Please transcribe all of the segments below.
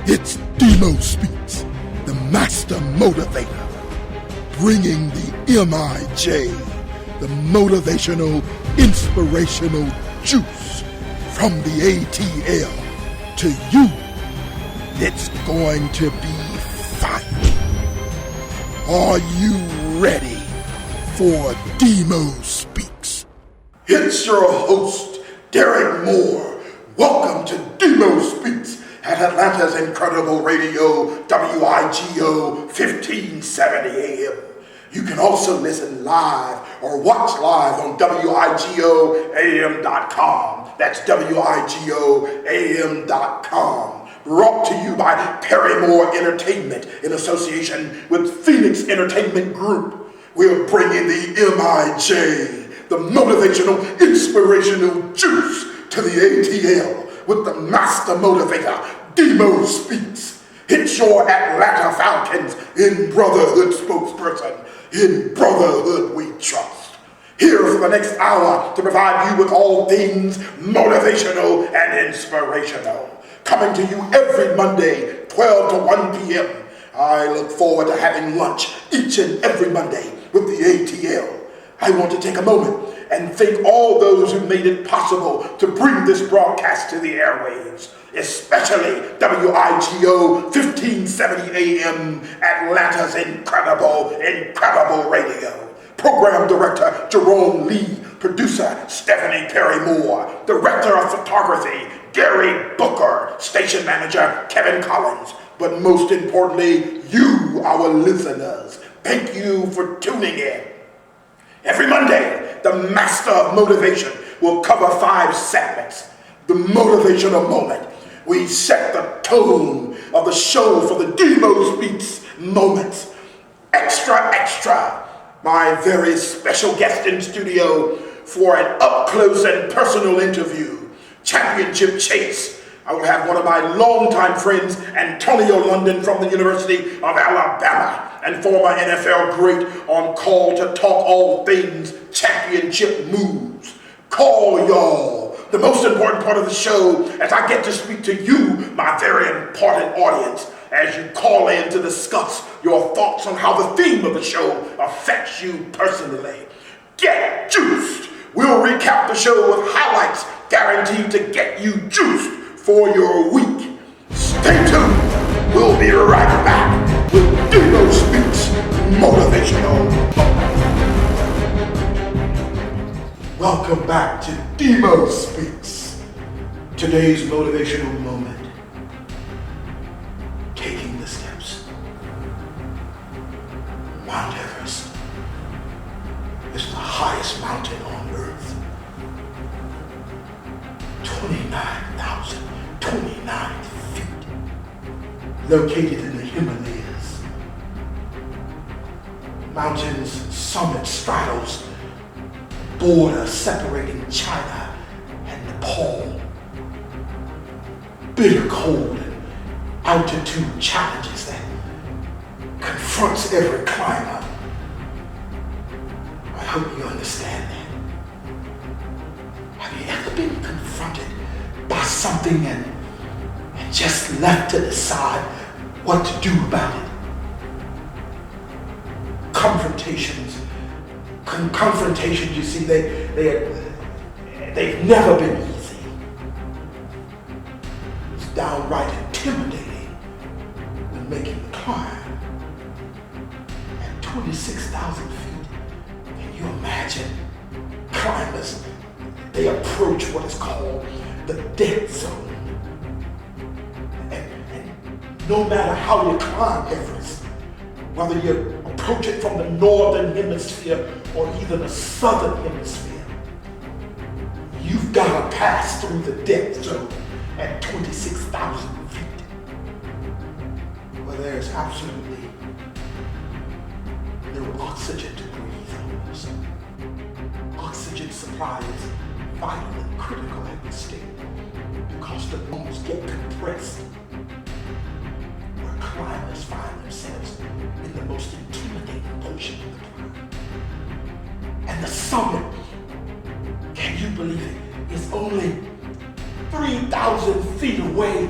It's DMO Speaks, the master motivator, bringing the MIJ, the motivational, inspirational juice from the ATL to you. It's going to be fire. Are you ready for DMO Speaks? It's your host, Derrick Moore. Welcome to DMO Speaks at Atlanta's incredible radio, WIGO 1570 AM. You can also listen live or watch live on WIGOAM.com. That's WIGOAM.com. Brought to you by Perry Moore Entertainment in association with Phoenix Entertainment Group. We're bringing the MIJ, the motivational, inspirational juice to the ATL with the master motivator, DMO Speaks. It's your Atlanta Falcons in brotherhood spokesperson. In brotherhood we trust. Here for the next hour to provide you with all things motivational and inspirational. Coming to you every Monday, 12 to 1 p.m. I look forward to having lunch each and every Monday with the ATL. I want to take a moment and thank all those who made it possible to bring this broadcast to the airwaves, especially WIGO 1570 AM, Atlanta's incredible radio. Program Director Jerome Lee, Producer Stephanie Perry Moore, Director of Photography Gary Booker, Station Manager Kevin Collins, but most importantly, you, our listeners. Thank you for tuning in. Every Monday, the Master of Motivation will cover 5 segments. The motivational moment. We set the tone of the show for the DMO Speaks moments. Extra, my very special guest in studio for an up-close and personal interview. Championship Chase. I will have one of my longtime friends, Antonio London from the University of Alabama, and former NFL great on call to talk all things championship moves. Call y'all. The most important part of the show as I get to speak to you, my very important audience, as you call in to discuss your thoughts on how the theme of the show affects you personally. Get juiced. We'll recap the show with highlights guaranteed to get you juiced for your week. Stay tuned. We'll be right back with DMO Speaks Motivational. Welcome back to DMO Speaks. Today's motivational moment. Taking the steps. Mount Everest is the highest mountain on earth. 29 feet. Located in the Himalayas. Mountain's summit straddles border separating China and Nepal. Bitter cold and altitude challenges that confronts every climber. I hope you understand that. Have you ever been confronted by something and just left to decide what to do about it? Confrontations, you see, they've never been easy. It's downright intimidating when making the climb. At 26,000 feet, can you imagine climbers? They approach what is called the dead zone. And no matter how you climb Everest, whether you approach it from the northern hemisphere or even the southern hemisphere, you've got to pass through the death zone at 26,000 feet, where there's absolutely no oxygen to breathe almost. Oxygen supply is vital and critical at this state because the lungs get compressed, where climbers find themselves in the most intimidating portion of the climb. And the summit, can you believe it, is only 3,000 feet away.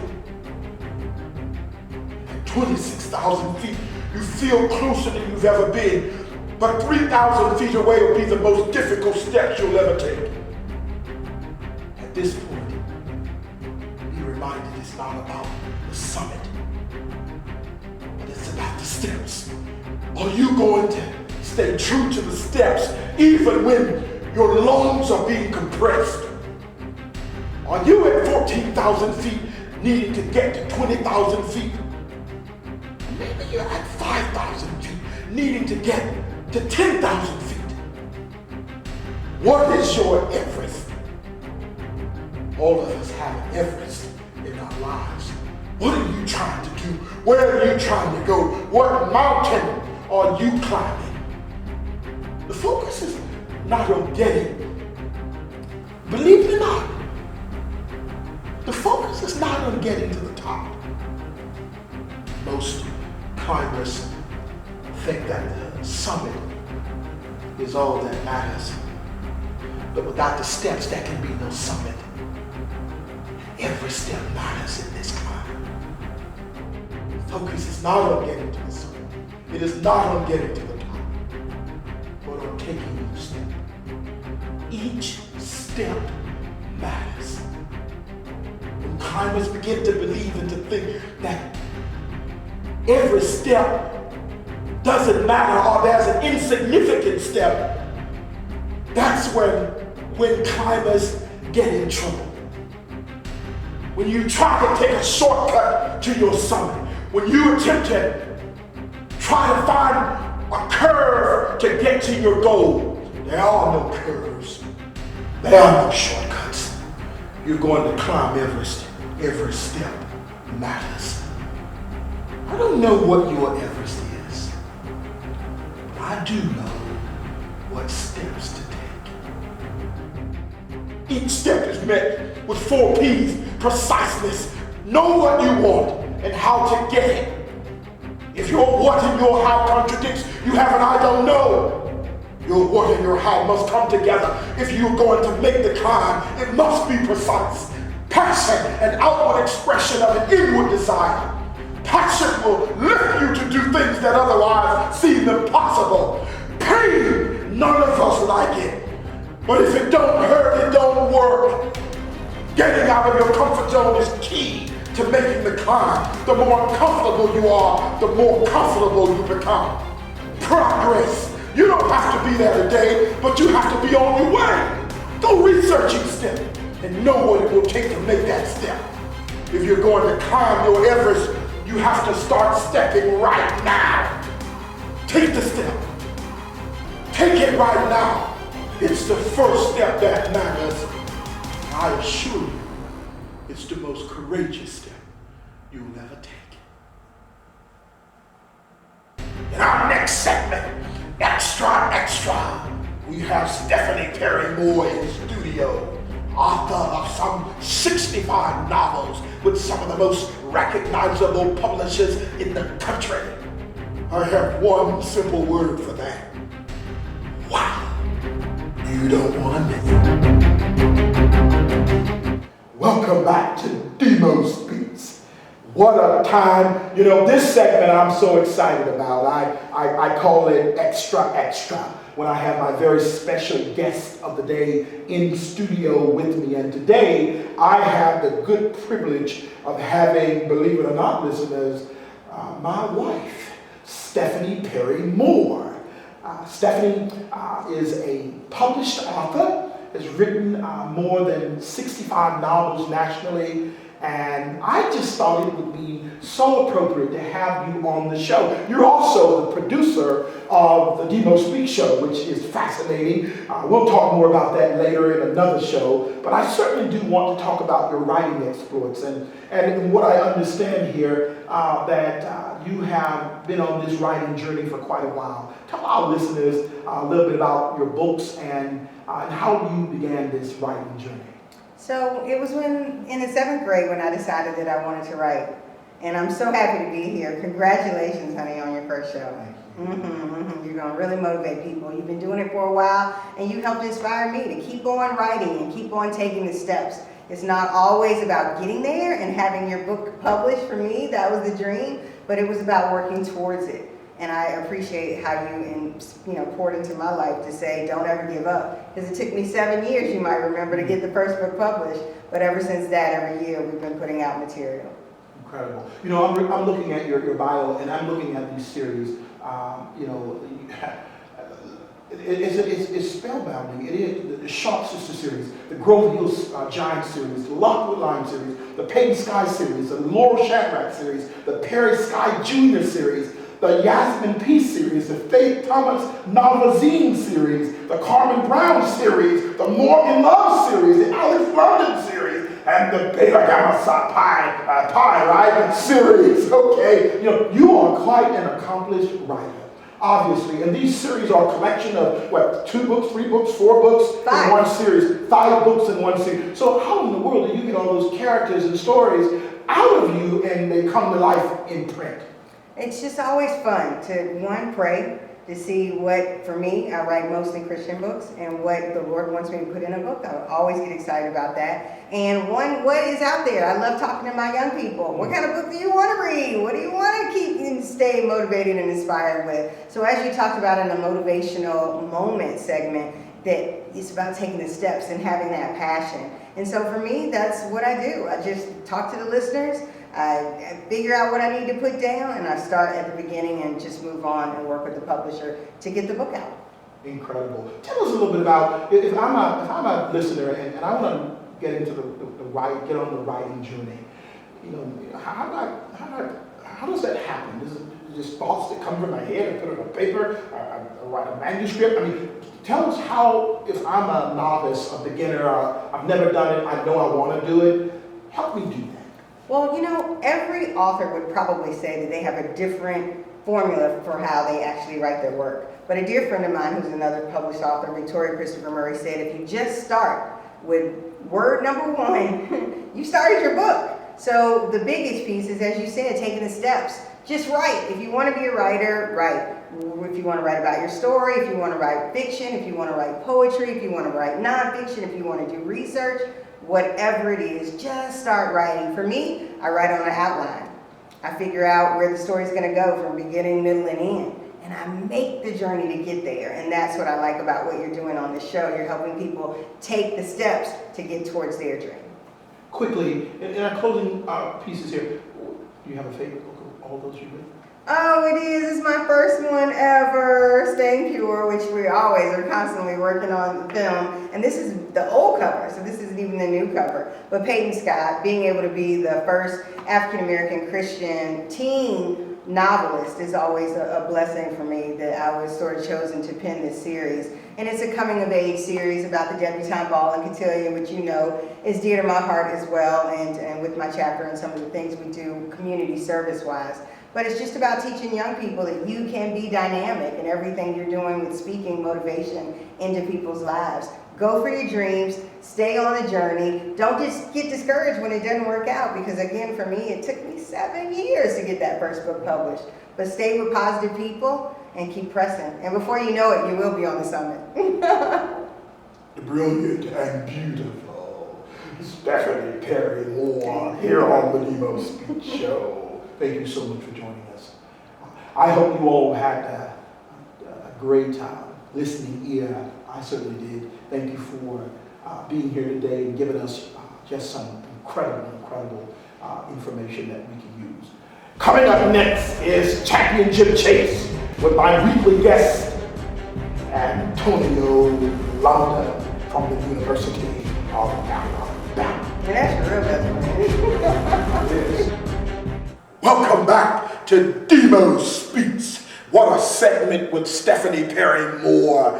26,000 feet. You feel closer than you've ever been, but 3,000 feet away will be the most difficult steps you'll ever take. At this point, be reminded it's not about the summit, but it's about the steps. Are you going to stay true to the steps even when your lungs are being compressed? Are you at 14,000 feet needing to get to 20,000 feet? Maybe you're at 5,000 feet needing to get to 10,000 feet. What is your Everest? All of us have an Everest in our lives. What are you trying to do? Where are you trying to go? What mountain are you climbing? The focus is not on getting. Believe it or not, the focus is not on getting to the top. Most climbers think that the summit is all that matters. But without the steps, there can be no summit. Every step matters in this climb. The focus is not on getting to the summit. It is not on getting to the top, but on taking each step. Each step matters. When climbers begin to believe and to think that every step doesn't matter or there's an insignificant step, that's when climbers get in trouble. When you try to take a shortcut to your summit, when you attempt to try to find a curve to get to your goal, there are no curves. There are no shortcuts. You're going to climb Everest. Every step matters. I don't know what your Everest is, but I do know what steps to take. Each step is met with 4 P's: preciseness. Know what you want and how to get it. If your what and your how contradicts, you have an I don't know. Your what and your how must come together. If you're going to make the climb, it must be precise. Passion, an outward expression of an inward desire. Passion will lift you to do things that otherwise seem impossible. Pain, none of us like it. But if it don't hurt, it don't work. Getting out of your comfort zone is key to making the climb. The more uncomfortable you are, the more comfortable you become. Progress. You don't have to be there today, but you have to be on your way. Go research each step and know what it will take to make that step. If you're going to climb your Everest, you have to start stepping right now. Take the step. Take it right now. It's the first step that matters. And I assure you, it's the most courageous step you'll ever take. In our next segment, Extra, we have Stephanie Perry Moore in the studio, author of some 65 novels with some of the most recognizable publishers in the country. I have one simple word for that. Wow. You don't want to miss it. Welcome back to DMO Speaks. What a time. You know, this segment I'm so excited about. I call it Extra, when I have my very special guest of the day in studio with me. And today I have the good privilege of having, believe it or not, listeners, my wife, Stephanie Perry Moore. Stephanie is a published author, has written more than 65 novels nationally, and I just thought it would be so appropriate to have you on the show. You're also the producer of the DMO Speaks show, which is fascinating. We'll talk more about that later in another show, but I certainly do want to talk about your writing exploits and what I understand here, that you have been on this writing journey for quite a while. Tell our listeners a little bit about your books and how you began this writing journey. So it was in the 7th grade when I decided that I wanted to write. And I'm so happy to be here. Congratulations, honey, on your first show. You're going to really motivate people. You've been doing it for a while, and you helped inspire me to keep on writing and keep on taking the steps. It's not always about getting there and having your book published. For me, that was the dream. but it was about working towards it. And I appreciate how you poured into my life to say, don't ever give up. Because it took me 7 years, you might remember, to get the first book published. But ever since that, every year, we've been putting out material. Incredible. I'm looking at your bio, and I'm looking at these series. It's spellbounding. It is the Sharp Sister series, the Grove Hills Giant series, the Lockwood Lime series, the Peyton Sky series, the Laurel Shadrach series, the Perry Sky Jr. series, the Yasmin Peace series, the Faith Thomas Novelzine series, the Carmen Brown series, the Morgan Love series, the Alex London series, and the Beta Gamma Pi series. Okay, you are quite an accomplished writer, obviously, and these series are a collection of 2 books, 3 books, 4 books in one series, 5 books in one series. So how in the world do you get all those characters and stories out of you and they come to life in print? It's just always fun to, one, pray, to see what, for me, I write mostly Christian books, and what the Lord wants me to put in a book. I always get excited about that. And one, what is out there? I love talking to my young people. What kind of book do you want to read? What do you want to keep and stay motivated and inspired with? So as you talked about in the motivational moment segment, that it's about taking the steps and having that passion. And so for me, that's what I do. I just talk to the listeners. I figure out what I need to put down, and I start at the beginning and just move on and work with the publisher to get the book out. Incredible. Tell us a little bit about, if I'm a listener and I want to get into get on the writing journey, how does that happen? Is it just thoughts that come from my head and put it on paper? I write a manuscript? Tell us how, if I'm a novice, a beginner, I've never done it, I know I want to do it, help me do that. Well, every author would probably say that they have a different formula for how they actually write their work. But a dear friend of mine, who's another published author, Victoria Christopher Murray, said if you just start with word number 1, you started your book. So the biggest piece is, as you said, taking the steps. Just write. If you want to be a writer, write. If you want to write about your story, if you want to write fiction, if you want to write poetry, if you want to write nonfiction, if you want to do research, whatever it is, just start writing. For me, I write on an outline. I figure out where the story's going to go from beginning, middle, and end. And I make the journey to get there. And that's what I like about what you're doing on the show. You're helping people take the steps to get towards their dream. Quickly, in our closing pieces here, do you have a favorite book of all those you've written? Oh, it is. It's my first one ever, Staying Pure, which we always are constantly working on the film. And this is the old cover, so this isn't even the new cover. But Peyton Scott, being able to be the first African-American Christian teen novelist is always a blessing for me, that I was sort of chosen to pen this series. And it's a coming-of-age series about the debutante ball and cotillion, which is dear to my heart as well, and with my chapter and some of the things we do community service-wise. But it's just about teaching young people that you can be dynamic in everything you're doing with speaking motivation into people's lives. Go for your dreams, stay on the journey. Don't just get discouraged when it doesn't work out, because again, for me, it took me 7 years to get that first book published. But stay with positive people and keep pressing. And before you know it, you will be on the summit. The brilliant and beautiful Stephanie Perry Moore here on the DMO Speaks Show. Thank you so much for joining us. I hope you all had a great listening ear. I certainly did. Thank you for being here today and giving us just some incredible information that we can use. Coming up next is Championship Chase with my weekly guest, Antonio Landa from the University of Alabama. That's your real best friend. Welcome back to DMO Speaks. What a segment with Stephanie Perry Moore.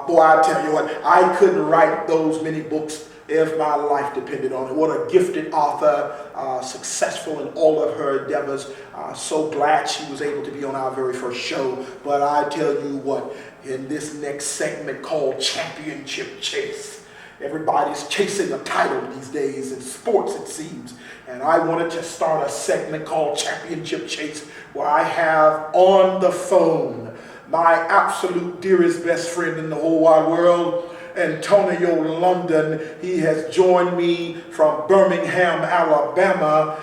Boy, I tell you what, I couldn't write those many books if my life depended on it. What a gifted author, successful in all of her endeavors. So glad she was able to be on our very first show. But I tell you what, in this next segment called Championship Chase, everybody's chasing a title these days in sports, it seems. And I wanted to start a segment called Championship Chase, where I have on the phone my absolute dearest best friend in the whole wide world, Antonio London. He has joined me from Birmingham, Alabama.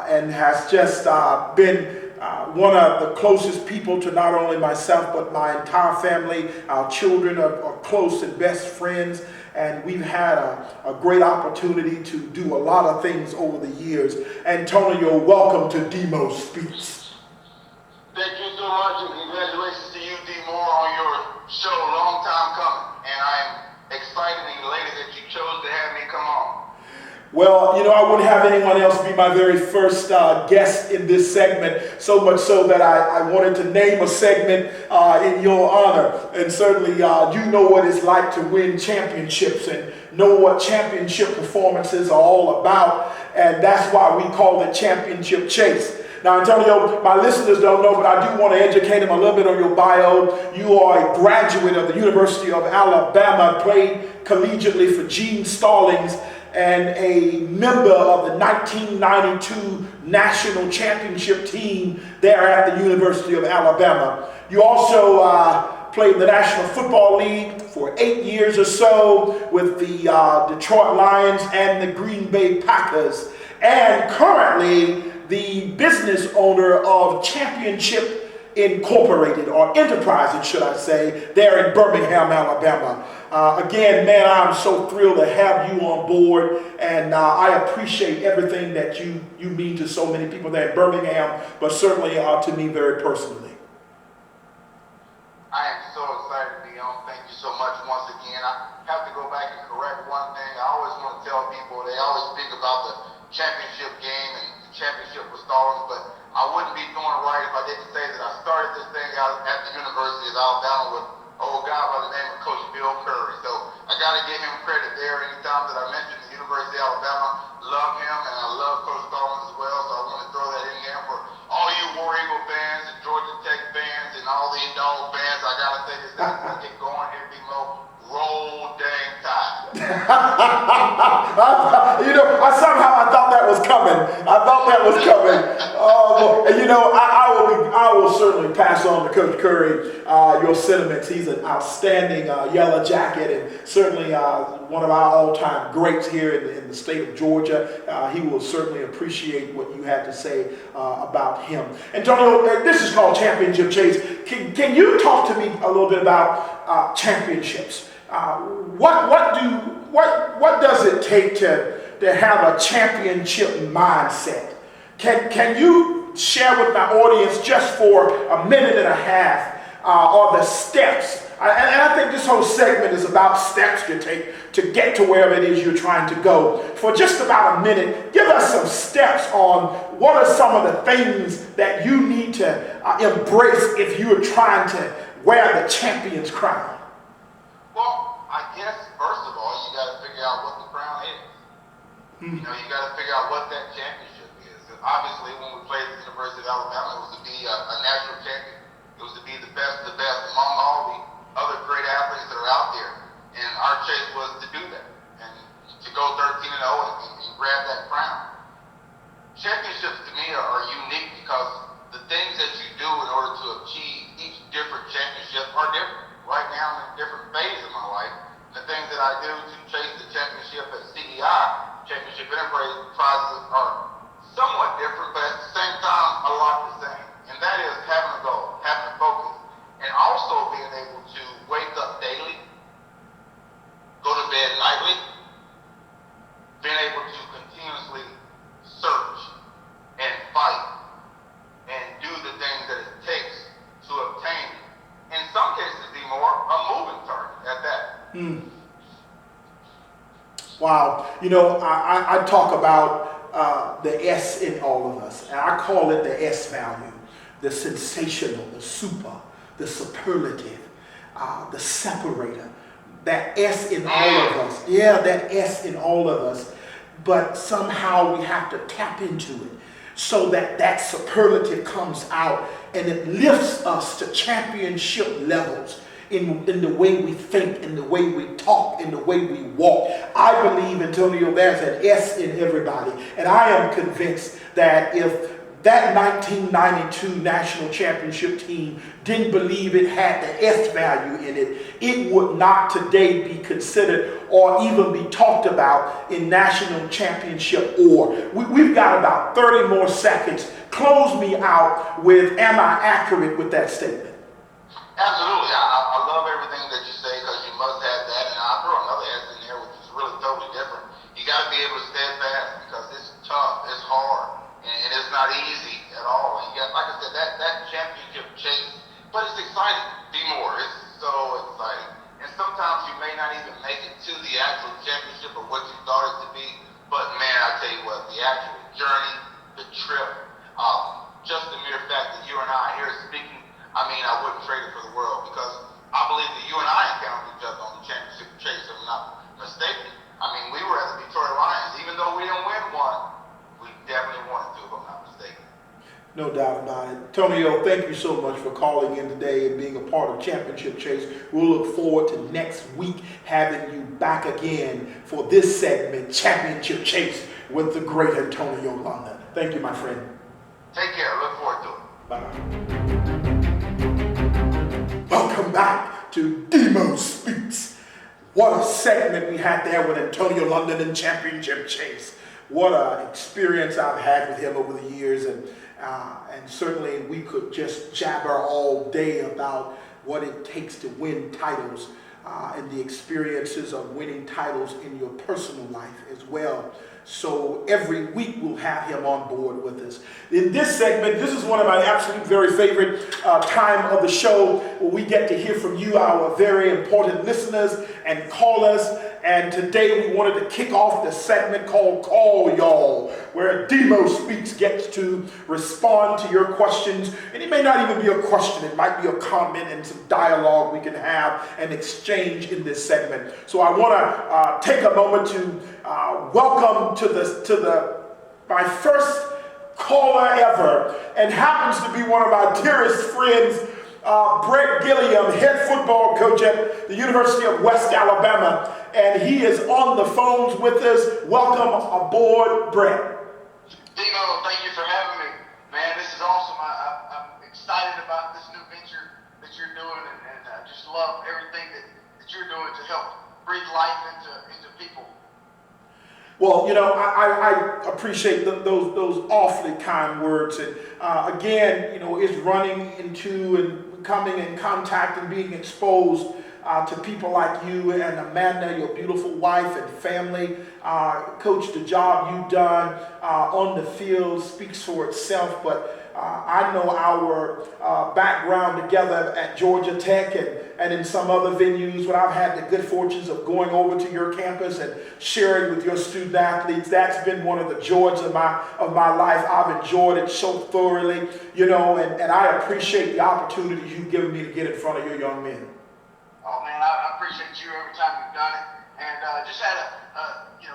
and has just been one of the closest people to not only myself but my entire family. Our children are close and best friends, and we've had a great opportunity to do a lot of things over the years. Antonio, welcome to DMO Speaks. Thank you so much, and congratulations to you, D. Moore, on your show. Long time coming, and I am excited and elated that you chose to have me come on. Well, I wouldn't have anyone else be my very first guest in this segment, so much so that I wanted to name a segment in your honor. And certainly you know what it's like to win championships and know what championship performances are all about. And that's why we call it Championship Chase. Now, Antonio, my listeners don't know, but I do want to educate them a little bit on your bio. You are a graduate of the University of Alabama, played collegiately for Gene Stallings, and a member of the 1992 National Championship team there at the University of Alabama. You also played in the National Football League for 8 years or so with the Detroit Lions and the Green Bay Packers, and currently the business owner of Championship Incorporated, or Enterprises, should I say, there in Birmingham, Alabama. Again, man, I'm so thrilled to have you on board, and I appreciate everything that you mean to so many people there in Birmingham, but certainly to me very personally. I am so excited to be on. Thank you so much once again. I have to go back and correct one thing. I always want to tell people, they always speak about the championship game and the championship with Stallings, but I wouldn't be doing it right if I didn't say that I started this thing out at the University of Alabama with an old guy by the name of Coach Bill Curry. So I got to give him credit there. Anytime that I mention the University of Alabama, love him, and I love Coach Stallings as well. So I want to throw that in there for all you War Eagle fans and Georgia Tech fans and all the dog fans. I got to say this thing's going to get going here, B-Mo. Roll dang tide. I thought that was coming. I will certainly pass on to Coach Curry your sentiments. He's an outstanding yellow jacket, and certainly one of our all-time greats here in the state of Georgia. He will certainly appreciate what you had to say about him. Antonio, this is called Championship Chase. Can you talk to me a little bit about championships? What does it take to have a championship mindset? Can you share with my audience just for a minute and a half or the steps? And I think this whole segment is about steps you take to get to wherever it is you're trying to go. For just about a minute, give us some steps on what are some of the things that you need to embrace if you're trying to wear the champion's crown. Well, I guess, first of all, you got to figure out what the crown is. You got to figure out what that championship is. And obviously, when we played at the University of Alabama, it was to be a national champion. It was to be the best among all the other great athletes that are out there. And our chase was to do that, and to go 13-0 and grab that crown. Championships, to me, are unique because the things that you do in order to achieve each different championship are different. Right now, I'm in a different phase of my life. The things that I do to chase the championship at CEI, Championship Enterprises, are somewhat different, but at the same time, a lot the same. And that is having a goal, having a focus, and also being able to wake up daily, go to bed nightly, being able to continuously search and fight and do the things that it takes to obtain it. In some cases, be more a moving target at that. Wow. I talk about the S in all of us, and I call it the S value, the sensational, the super, the superlative, the separator. That S in all of us. Yeah, that S in all of us. But somehow we have to tap into it so that that superlative comes out and it lifts us to championship levels in the way we think, in the way we talk, in the way we walk. I believe, Antonio, there's an S in everybody. And I am convinced that if that 1992 national championship team didn't believe it had the S value in it, it would not today be considered or even be talked about in national championship or. We've got about 30 more seconds. Close me out with, am I accurate with that statement? Absolutely. I love everything that you say because you must have that. And I'll throw another S in there, which is really totally different. You got to be able to stand fast because it's tough, it's hard, and it's not easy at all. And you got, like I said, that championship chase, but it's exciting. D-Moore, it's so exciting. And sometimes you may not even make it to the actual championship of what you thought it to be. But man, I tell you what, the actual journey, the trip, just the mere fact that you and I are here speaking, I mean, I wouldn't trade it for the world because I believe that you and I encountered each other on the championship chase, if I'm not mistaken. I mean, we were at the Detroit Lions. Even though we didn't win one, we definitely wanted to, if I'm not mistaken. No doubt about it. Tonio, thank you so much for calling in today and being a part of Championship Chase. We'll look forward to next week having you back again for this segment, Championship Chase, with the great Antonio London. Thank you, my friend. Take care. Look forward to it. Bye-bye. Welcome back to DMO Speaks. What a segment we had there with Antonio London in Championship Chase. What an experience I've had with him over the years, and certainly we could just jabber all day about what it takes to win titles and the experiences of winning titles in your personal life as well. So every week we'll have him on board with us. In this segment, this is one of my absolute very favorite time of the show where we get to hear from you, our very important listeners and callers. And today we wanted to kick off the segment called Call Y'all, where DMO Speaks gets to respond to your questions. And it may not even be a question, it might be a comment and some dialogue we can have and exchange in this segment. So I want to take a moment to welcome to my first caller ever, and happens to be one of my dearest friends, Brett Gilliam, head football coach at the University of West Alabama, and he is on the phones with us. Welcome aboard, Brett. Dino, thank you for having me. Man, this is awesome. I'm excited about this new venture that you're doing, and I just love everything that you're doing to help breathe life into people. Well, you know, I appreciate those awfully kind words. And again, you know, it's running into and coming in contact and being exposed to people like you and Amanda, your beautiful wife and family. Coach, the job you've done on the field speaks for itself, but I know our background together at Georgia Tech and in some other venues when I've had the good fortunes of going over to your campus and sharing with your student athletes. That's been one of the joys of my life. I've enjoyed it so thoroughly, you know, and I appreciate the opportunity you've given me to get in front of your young men. Oh man, I appreciate you every time you've done it, and just had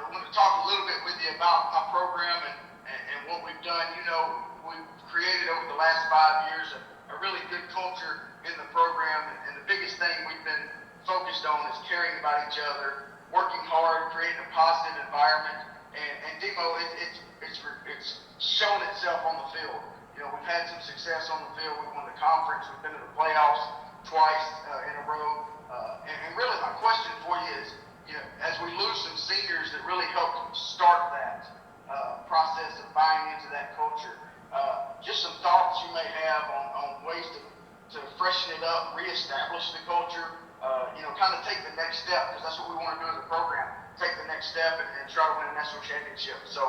wanted to talk a little bit with you about my program and what we've done. You know, we've created over the last 5 years a really good culture in the program, and the biggest thing we've been focused on is caring about each other, working hard, creating a positive environment, and Demo, it's shown itself on the field. You know, we've had some success on the field. We've won the conference. We've been to the playoffs twice in a row. And really my question for you is, you know, as we lose some seniors that really helped start that process of buying into that culture, just some thoughts you may have on ways to freshen it up, reestablish the culture, kind of take the next step, because that's what we want to do as a program, take the next step and try to win a national championship. So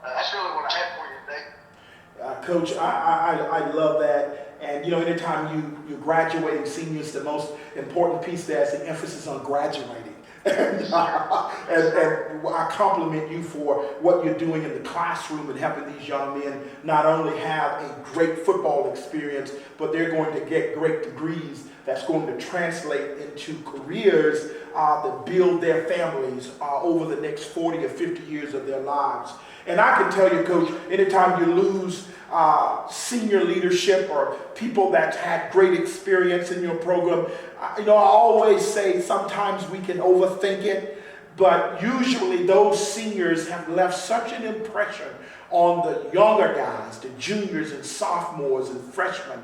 that's really what I had for you today. Coach, I love that. And, you know, anytime you're graduating seniors, the most important piece there is the emphasis on graduating. And I compliment you for what you're doing in the classroom and helping these young men not only have a great football experience, but they're going to get great degrees that's going to translate into careers that build their families over the next 40 or 50 years of their lives. And I can tell you, Coach, anytime you lose senior leadership or people that's had great experience in your program, I always say sometimes we can overthink it, but usually those seniors have left such an impression on the younger guys, the juniors and sophomores and freshmen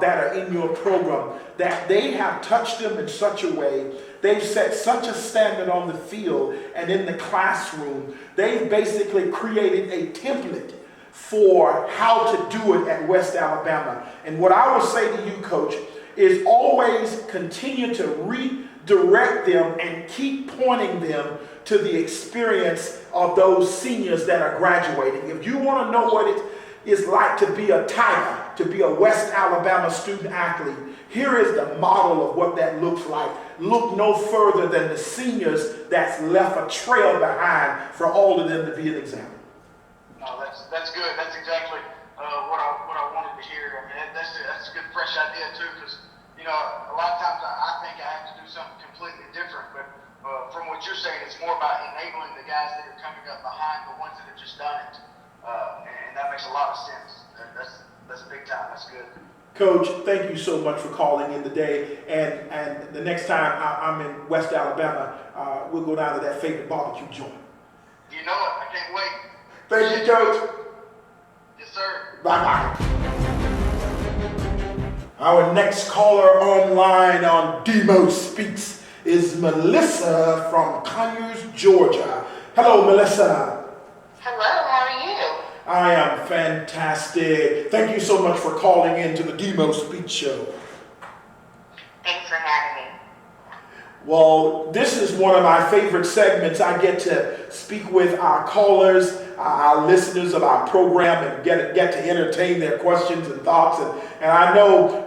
that are in your program, that they have touched them in such a way, they've set such a standard on the field and in the classroom, they've basically created a template for how to do it at West Alabama. And what I would say to you, Coach, is always continue to redirect them and keep pointing them to the experience of those seniors that are graduating. If you want to know what it is like to be a Tiger, to be a West Alabama student athlete, here is the model of what that looks like. Look no further than the seniors that's left a trail behind for all of them to be an example. No, that's good. That's exactly what I wanted to hear. I mean, that's a good fresh idea too, because a lot of times I think I have to do something completely different, but from what you're saying, it's more about enabling the guys that are coming up behind the ones that have just done it, and that makes a lot of sense. That's big time. That's good. Coach, thank you so much for calling in today. And the next time I'm in West Alabama, we'll go down to that favorite barbecue joint. You know it. I can't wait. Thank you, Coach. Yes, sir. Bye-bye. Our next caller online on DMO Speaks is Melissa from Conyers, Georgia. Hello, Melissa. Hello, how are you? I am fantastic. Thank you so much for calling in to the DMO Speaks show. Thanks for having me. Well, this is one of my favorite segments. I get to speak with our callers, our listeners of our program, and get to entertain their questions and thoughts. And I know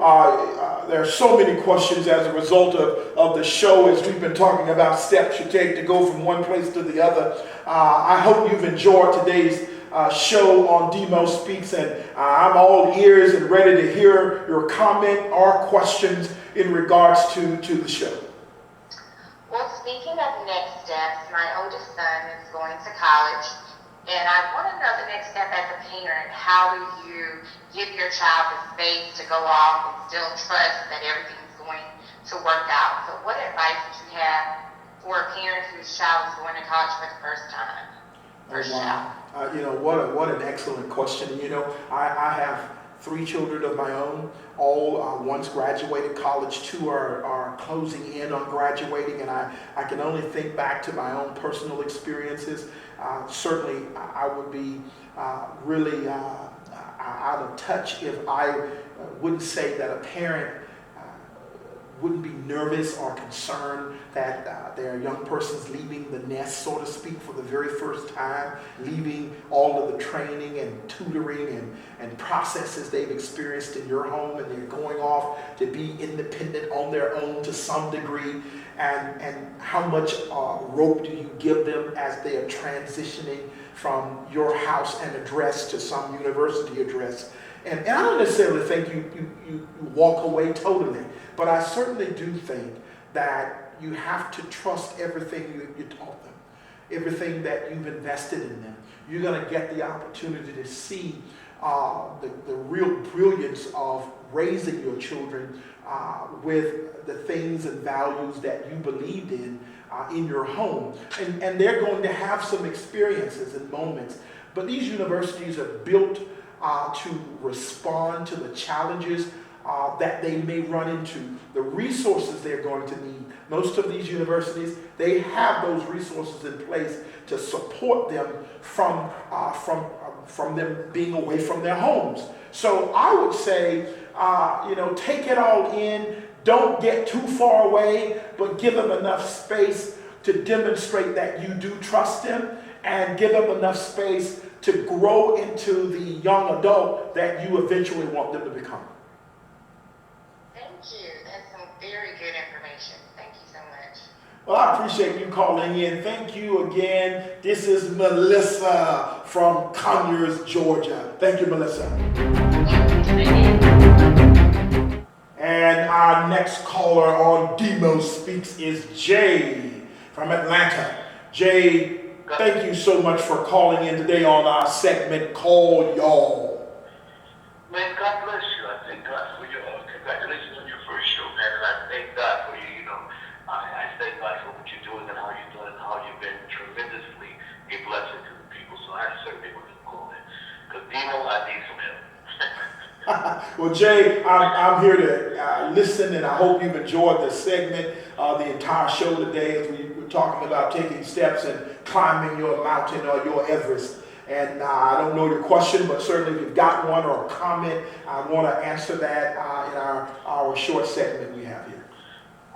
there are so many questions as a result of the show, as we've been talking about steps you take to go from one place to the other. I hope you've enjoyed today's show on DMO Speaks, and I'm all ears and ready to hear your comment or questions in regards to the show. Well, speaking of next steps, my oldest son is going to college, and I want to know the next step as a parent. How do you give your child the space to go off and still trust that everything's going to work out? So what advice would you have for a parent whose child is going to college for the first time? Oh, wow. What an excellent question. I have 3 children of my own. All once graduated college, 2 are closing in on graduating, and I can only think back to my own personal experiences. Certainly, I would be really out of touch if I wouldn't say that a parent wouldn't be nervous or concerned that their young person's leaving the nest, so to speak, for the very first time, leaving all of the training and tutoring and processes they've experienced in your home, and they're going off to be independent on their own to some degree. And how much rope do you give them as they are transitioning from your house and address to some university address? And I don't necessarily think you walk away totally, but I certainly do think that you have to trust everything you taught them, everything that you've invested in them. You're going to get the opportunity to see the real brilliance of raising your children with the things and values that you believed in your home. And they're going to have some experiences and moments. But these universities are built to respond to the challenges that they may run into, the resources they're going to need. Most of these universities, they have those resources in place to support them from them being away from their homes. So I would say, take it all in. Don't get too far away, but give them enough space to demonstrate that you do trust them, and give them enough space to grow into the young adult that you eventually want them to become. Thank you. That's some very good information. Thank you so much. Well, I appreciate you calling in. Thank you again. This is Melissa from Conyers, Georgia. Thank you, Melissa. And our next caller on DMO Speaks is Jay from Atlanta. Jay, thank you so much for calling in today on our segment, Call Y'all. Man, God bless you. I thank God for you. Congratulations on your first show, man. And I thank God for you. I thank God for what you're doing and how you're doing it and how you're Well, Jay, I'm here to listen, and I hope you've enjoyed this segment, the entire show today, as we were talking about taking steps and climbing your mountain or your Everest. And I don't know your question, but certainly if you've got one or a comment, I want to answer that in our short segment we have here.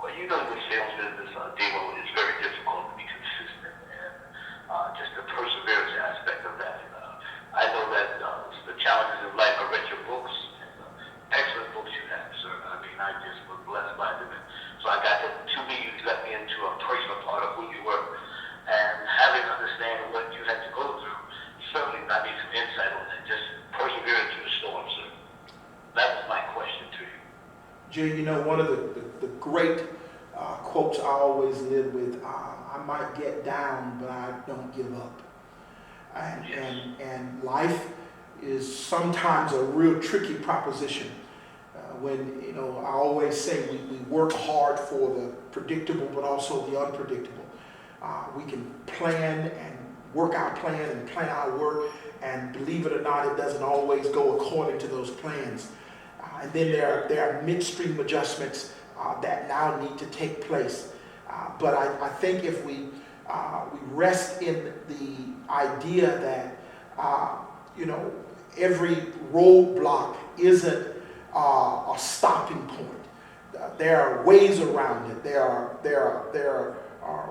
Well, you know, the sales business, DMO, is very difficult to be consistent, and just the perseverance aspect of that. I know that the challenges of life. I read your books, and excellent books you have, sir. I mean, I just was blessed by them. And so I got to me, you got me into a personal part of who you were, and having understanding what you had to go through. Certainly, I need some insight on that. Just persevering through the storm, sir. That was my question to you. Jay, you know, one of the great quotes I always live with, I might get down, but I don't give up. And life is sometimes a real tricky proposition. When, you know, I always say we work hard for the predictable, but also the unpredictable. We can plan and work our plan and plan our work, and believe it or not, it doesn't always go according to those plans. And then there are midstream adjustments that now need to take place. But I think if we rest in the idea that you know, every roadblock isn't a stopping point. There are ways around it. There are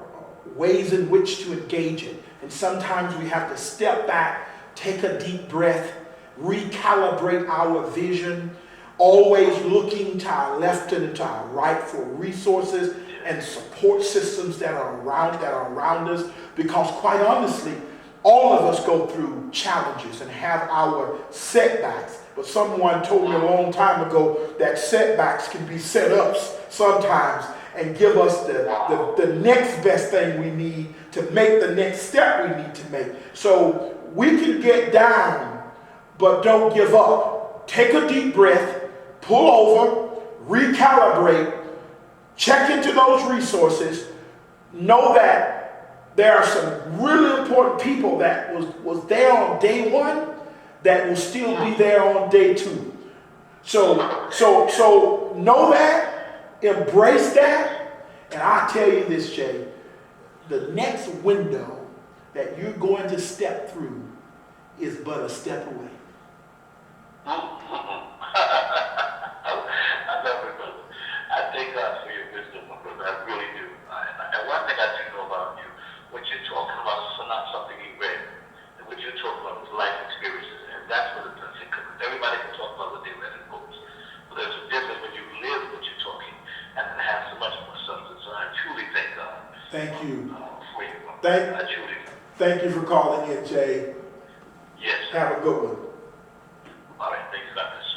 ways in which to engage it. And sometimes we have to step back, take a deep breath, recalibrate our vision, always looking to our left and to our right for resources and support systems that are around us. Because quite honestly, all of us go through challenges and have our setbacks. But someone told me a long time ago that setbacks can be set-ups sometimes and give us the next best thing we need to make the next step we need to make. So we can get down, but don't give up. Take a deep breath, pull over, recalibrate, check into those resources, know that there are some really important people that was there on day one that will still be there on day two. So know that, embrace that, and I tell you this, Jay, the next window that you're going to step through is but a step away. I love it, brother. I thank God for your wisdom, my brother. I really do. And one thing I do know about you, what you're talking about is not something you read. And what you're talking about is life experiences. And that's what it does. Everybody can talk about what they read in books. But there's a difference when you live what you're talking and then have so much more substance. And I truly thank God. Thank you. For you. Thank I truly do. Thank you for calling in, Jay. Yes. Have a good one. All right. Thanks, God bless.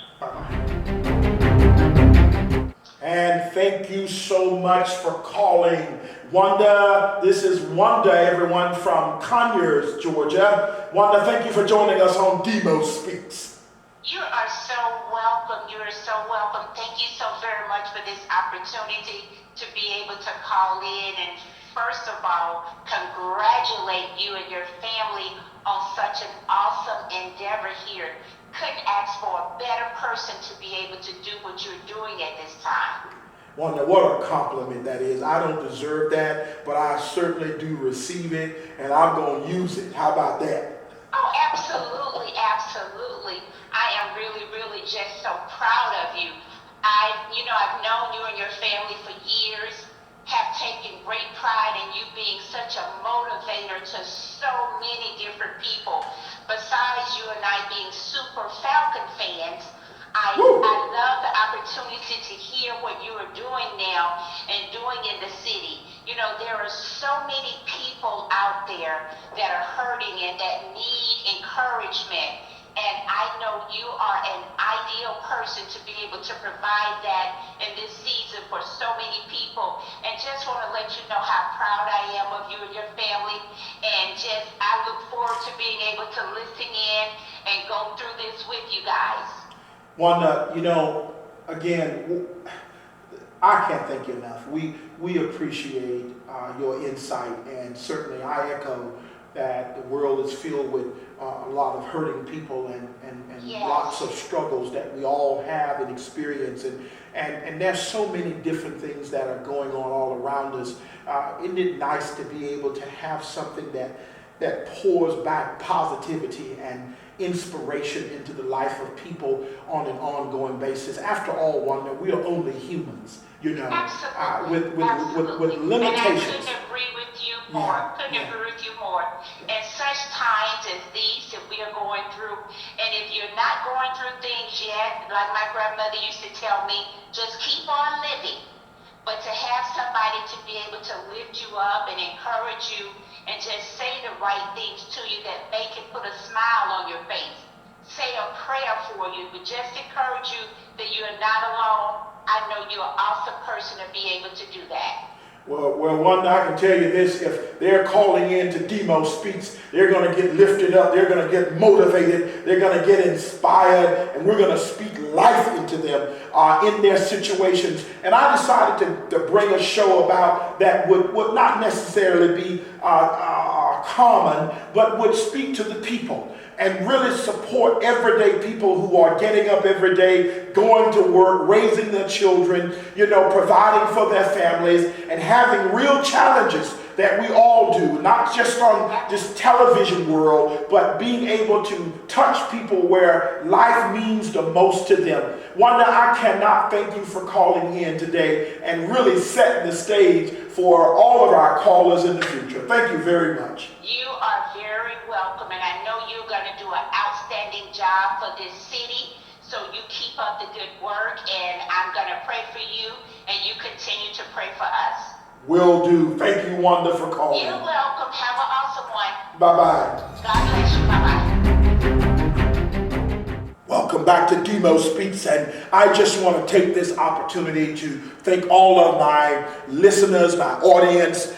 And thank you so much for calling. Wanda, this is Wanda, everyone, from Conyers, Georgia. Wanda, thank you for joining us on DMO Speaks. You are so welcome. You are so welcome. Thank you so very much for this opportunity to be able to call in and first of all, congratulate you and your family on such an awesome endeavor here. Couldn't ask for a better person to be able to do what you're doing at this time. Wanda, what a compliment that is. I don't deserve that, but I certainly do receive it, and I'm going to use it. How about that? Oh, absolutely, absolutely. I am really, really just so proud of you. I've known you and your family for years, have taken great pride in you being such a motivator to so many different people. Besides you and I being super Falcon fans, I love the opportunity to hear what you are doing now and doing in the city. You know, there are so many people out there that are hurting and that need encouragement. And I know you are an ideal person to be able to provide that in this season for so many people. And just want to let you know how proud I am of you and your family. And I look forward to being able to listen in and go through this with you guys. Wanda, again, I can't thank you enough. We appreciate your insight, and certainly I echo that the world is filled with a lot of hurting people and Yes. lots of struggles that we all have and experience. And there's so many different things that are going on all around us. Isn't it nice to be able to have something that pours back positivity and inspiration into the life of people on an ongoing basis? After all, Wanda, we are only humans, you know, Absolutely. with limitations. And I couldn't agree with you more. Agree with you more. At such times as these that we are going through, and if you're not going through things yet, like my grandmother used to tell me, just keep on living. But to have somebody to be able to lift you up and encourage you and just say the right things to you that make it put a smile on your face. Say a prayer for you, but just encourage you that you are not alone. I know you're an awesome person to be able to do that. Well, Wanda, I can tell you this, if they're calling in to DMO Speaks, they're going to get lifted up, they're going to get motivated, they're going to get inspired, and we're going to speak life into them in their situations. And I decided to bring a show about that would not necessarily be common, but would speak to the people and really support everyday people who are getting up every day, going to work, raising their children, you know, providing for their families, and having real challenges that we all do, not just on this television world, but being able to touch people where life means the most to them. Wanda, I cannot thank you for calling in today and really setting the stage for all of our callers in the future. Thank you very much. You are very welcome, and I know you're going to do an outstanding job for this city. So you keep up the good work, and I'm going to pray for you, and you continue to pray for us. Will do. Thank you, Wanda, for calling. You're welcome. Have an awesome one. Bye-bye. God bless you. Bye-bye. Welcome back to DMO Speaks, and I just want to take this opportunity to thank all of my listeners, my audience,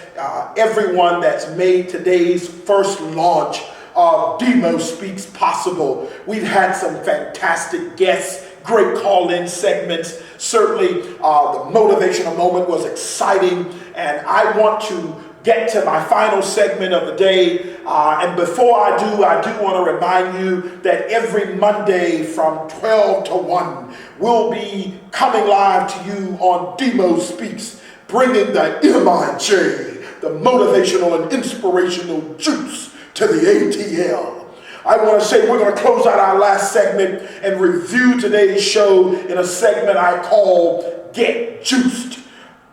everyone that's made today's first launch of DMO Speaks possible. We've had some fantastic guests, great call-in segments. Certainly, the motivational moment was exciting, and I want to get to my final segment of the day. And before I do want to remind you that every Monday from 12 to 1, we'll be coming live to you on DMO Speaks, bringing the MIJ, the motivational and inspirational juice, to the ATL. I want to say we're going to close out our last segment and review today's show in a segment I call Get Juiced.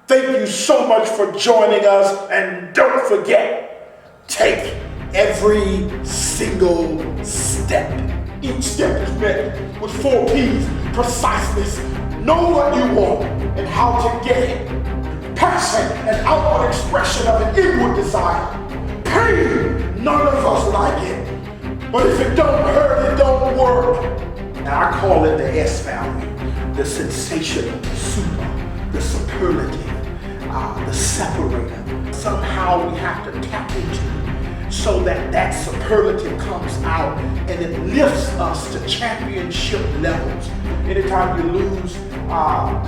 Thank you so much for joining us, and don't forget, take every single step. Each step is met with 4 P's: preciseness, know what you want and how to get it; passion, an outward expression of an inward desire; pain, none of us like it, but if it don't hurt, it don't work. And I call it the S value, the sensational, the super, the superlative, the separator. Somehow we have to tap into it so that that superlative comes out and it lifts us to championship levels. Anytime you lose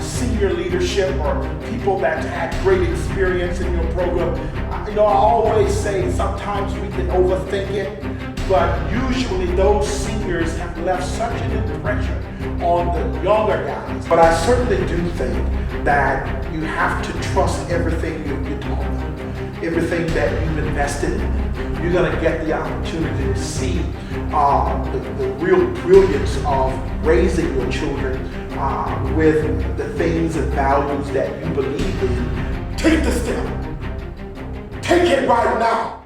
senior leadership or people that had great experience in your program, I always say sometimes we can overthink it, but usually those seniors have left such an impression on the younger guys. But I certainly do think that you have to trust everything you taught them, everything that you've invested in them. You're going to get the opportunity to see the real brilliance of raising your children with the things and values that you believe in. Take the step. Take it right now.